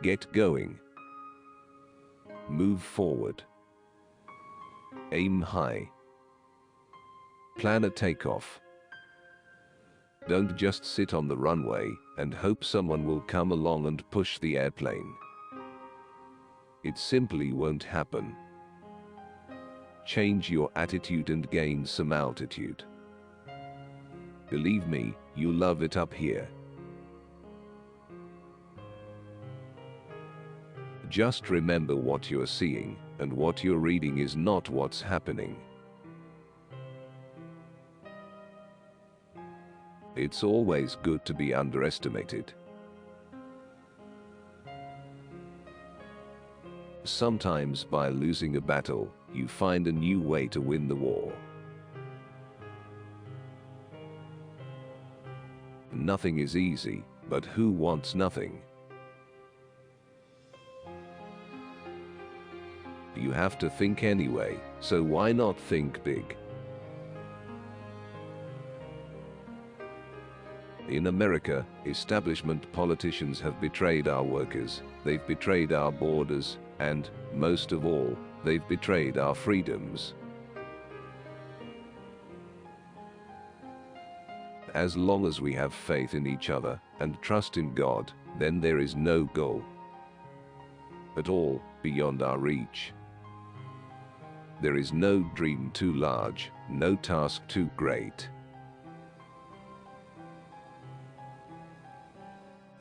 Get going. Move forward. Aim high. Plan a takeoff. Don't just sit on the runway and hope someone will come along and push the airplane. It simply won't happen. Change your attitude and gain some altitude. Believe me, you love it up here. Just remember what you're seeing and what you're reading is not what's happening. It's always good to be underestimated. Sometimes by losing a battle, you find a new way to win the war. Nothing is easy, but who wants nothing? You have to think anyway, so why not think big? In America, establishment politicians have betrayed our workers, they've betrayed our borders, and, most of all, they've betrayed our freedoms. As long as we have faith in each other and trust in God, then there is no goal at all beyond our reach. There is no dream too large, no task too great.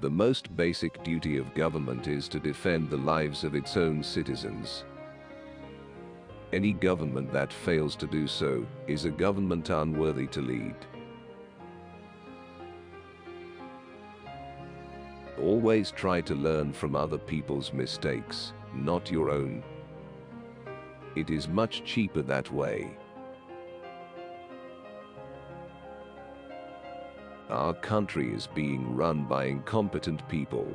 The most basic duty of government is to defend the lives of its own citizens. Any government that fails to do so is a government unworthy to lead. Always try to learn from other people's mistakes, not your own. It is much cheaper that way. Our country is being run by incompetent people.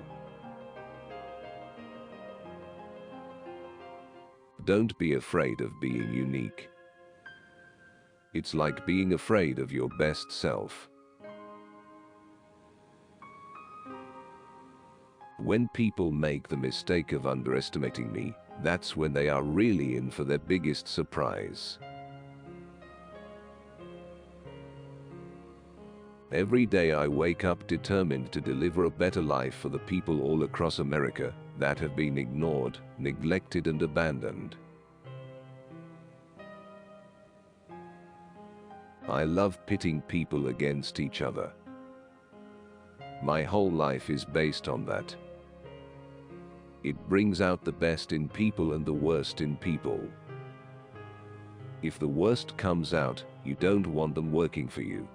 Don't be afraid of being unique. It's like being afraid of your best self. When people make the mistake of underestimating me, that's when they are really in for their biggest surprise. Every day I wake up determined to deliver a better life for the people all across America that have been ignored, neglected, and abandoned. I love pitting people against each other. My whole life is based on that. It brings out the best in people and the worst in people. If the worst comes out, you don't want them working for you.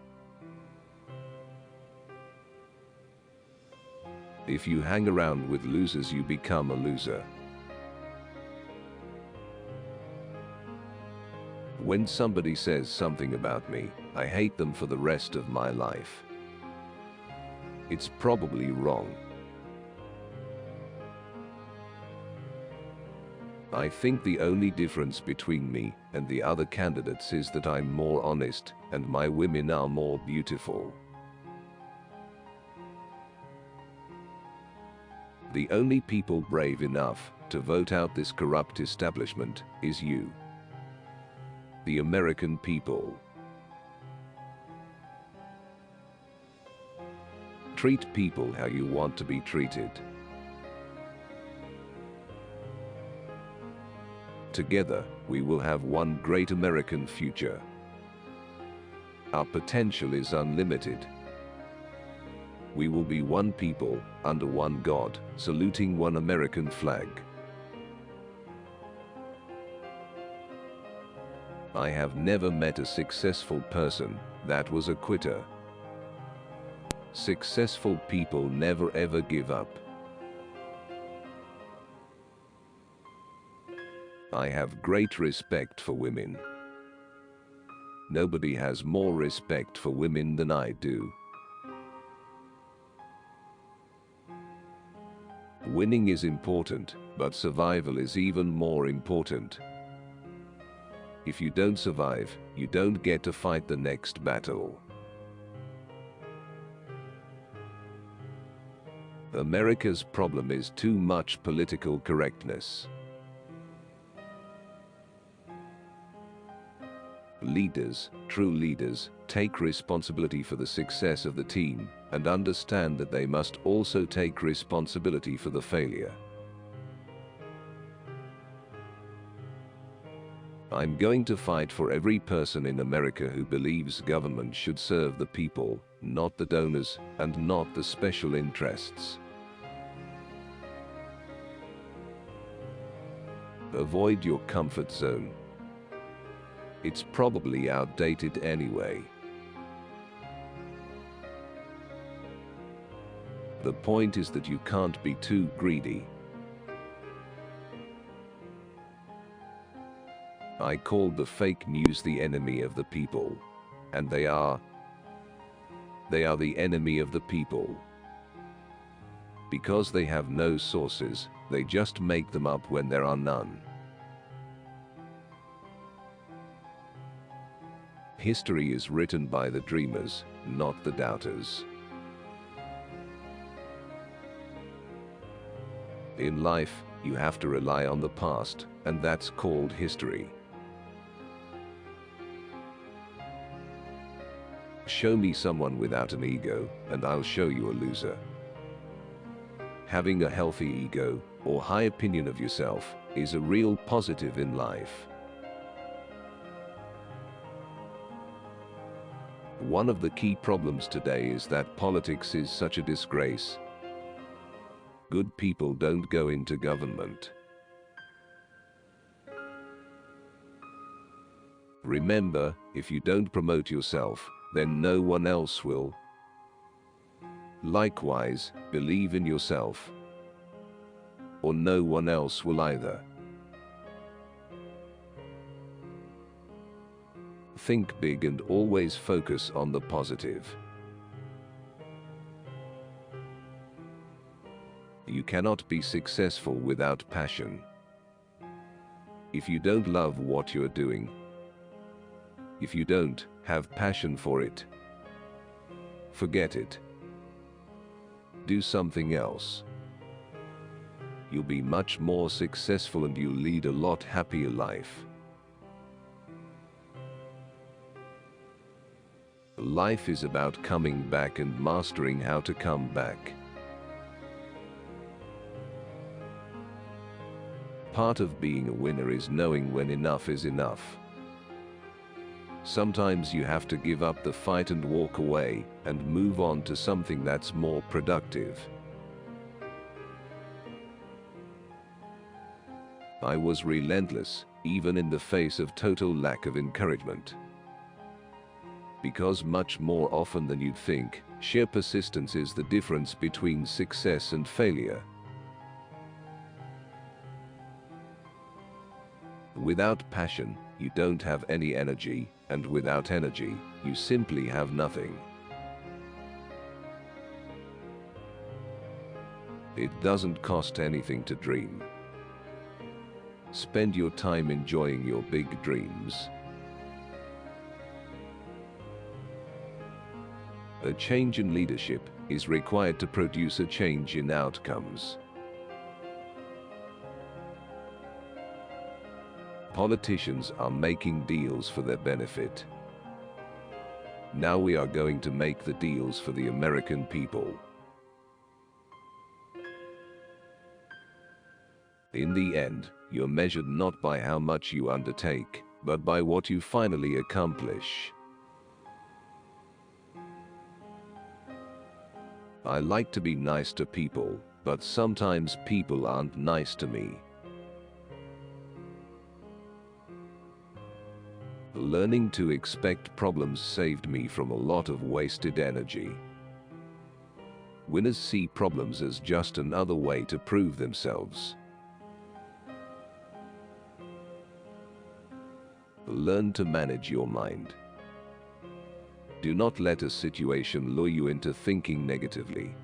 If you hang around with losers, you become a loser. When somebody says something about me, I hate them for the rest of my life. It's probably wrong. I think the only difference between me and the other candidates is that I'm more honest and my women are more beautiful. The only people brave enough to vote out this corrupt establishment is you, the American people. Treat people how you want to be treated. Together, we will have one great American future. Our potential is unlimited. We will be one people, under one God, saluting one American flag. I have never met a successful person that was a quitter. Successful people never ever give up. I have great respect for women. Nobody has more respect for women than I do. Winning is important, but survival is even more important. If you don't survive, you don't get to fight the next battle. America's problem is too much political correctness. Leaders, true leaders, take responsibility for the success of the team and understand that they must also take responsibility for the failure. I'm going to fight for every person in America who believes government should serve the people, not the donors, and not the special interests. Avoid your comfort zone. It's probably outdated anyway. The point is that you can't be too greedy. I called the fake news the enemy of the people. And they are the enemy of the people. Because they have no sources, they just make them up when there are none. History is written by the dreamers, not the doubters. In life, you have to rely on the past, and that's called history. Show me someone without an ego, and I'll show you a loser. Having a healthy ego, or high opinion of yourself, is a real positive in life. One of the key problems today is that politics is such a disgrace. Good people don't go into government. Remember, if you don't promote yourself, then no one else will. Likewise, believe in yourself, or no one else will either. Think big and always focus on the positive. You cannot be successful without passion. If you don't love what you're doing, if you don't have passion for it, forget it. Do something else. You'll be much more successful and you'll lead a lot happier life. Life is about coming back and mastering how to come back. Part of being a winner is knowing when enough is enough. Sometimes you have to give up the fight and walk away and move on to something that's more productive. I was relentless, even in the face of total lack of encouragement. Because much more often than you'd think, sheer persistence is the difference between success and failure. Without passion, you don't have any energy, and without energy, you simply have nothing. It doesn't cost anything to dream. Spend your time enjoying your big dreams. A change in leadership is required to produce a change in outcomes. Politicians are making deals for their benefit. Now we are going to make the deals for the American people. In the end, you're measured not by how much you undertake, but by what you finally accomplish. I like to be nice to people, but sometimes people aren't nice to me. Learning to expect problems saved me from a lot of wasted energy. Winners see problems as just another way to prove themselves. Learn to manage your mind. Do not let a situation lure you into thinking negatively.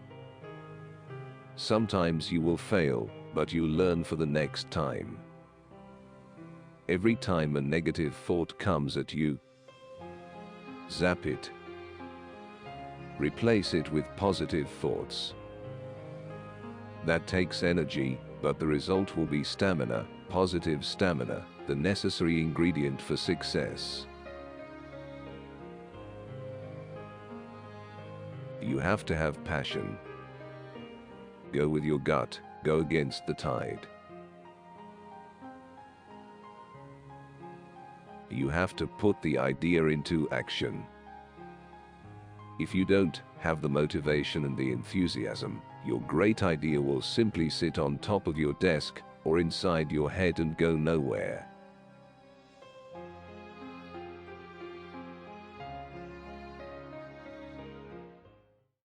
Sometimes you will fail, but you learn for the next time. Every time a negative thought comes at you, zap it. Replace it with positive thoughts. That takes energy, but the result will be stamina, positive stamina, the necessary ingredient for success. You have to have passion. Go with your gut, go against the tide. You have to put the idea into action. If you don't have the motivation and the enthusiasm, your great idea will simply sit on top of your desk or inside your head and go nowhere.